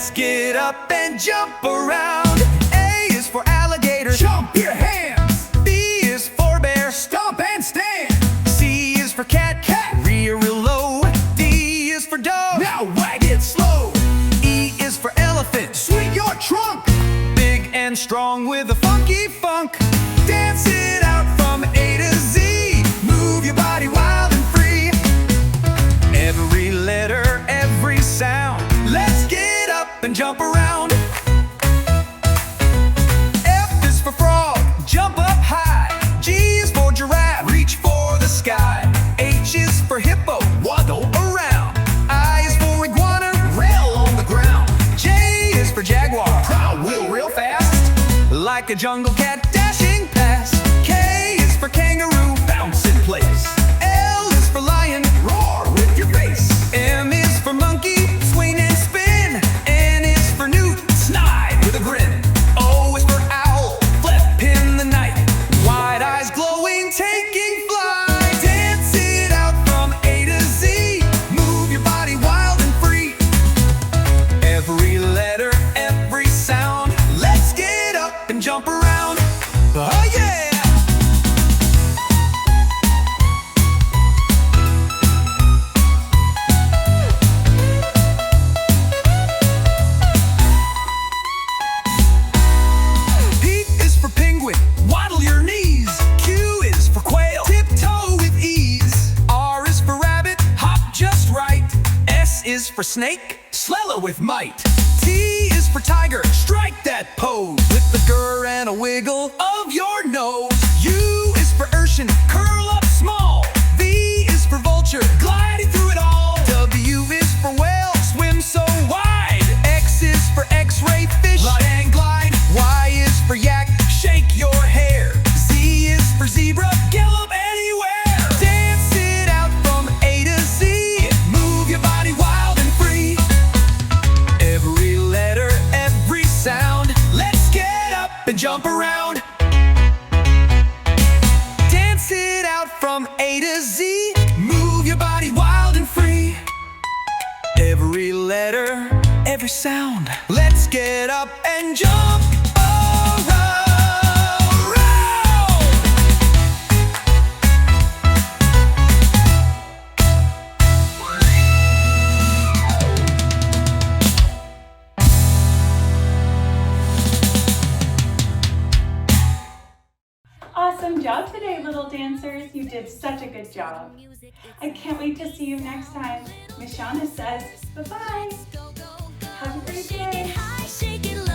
Let's get up and jump around. A is for alligator, jump your hands. B is for bear, stomp and stand. C is for cat, rear real low. D is for dog, now wag it slow. E is for elephant, swing your trunk. Big and strong with a funky funk. Dance it out from A to Z. Move your body wild and free. Every letter, every sound. Let's get up and jump around. F is for frog, jump up high. G is for giraffe, reach for the sky. H is for hippo, waddle around. I is for iguana, rail on the ground. J is for jaguar, proud wheel real fast. Like a jungle cat dashing past. K is for kangaroo, bounce in place. L is for lion, roar with your face. M is for monkey, swing and spin. N is for newt, snide with a grin. O is for owl, flip in the night. Wide eyes glowing, taking flight. Dance it out from A to Z. Move your body wild and free. Every letter, every sound. Let's get up and jump around. Oh yeah! P is for penguin, waddle your knees. Q is for quail, tiptoe with ease. R is for rabbit, hop just right. S is for snake, slalom with might. T is for tiger, strike that pose with the grr and a wiggle of your nose. U is for urchin, curl up small. V is for vulture, gliding through it all. W is for whale, swim so wide. X is for x-ray fish, glide and glide. Y is for yak, shake your hair. Z is for zebra, gallop anywhere. Dance it out from A to Z. Move your body wild and free. Every letter, every sound. Let's get up and jump around. Dance it out from A to Z. Move your body wild and free. Every letter, every sound. Let's get up and jump around. Awesome job today, little dancers. You did such a good job. I can't wait to see you next time. Miss Shauna says bye-bye. Have a great day. Shake it high, shake it low.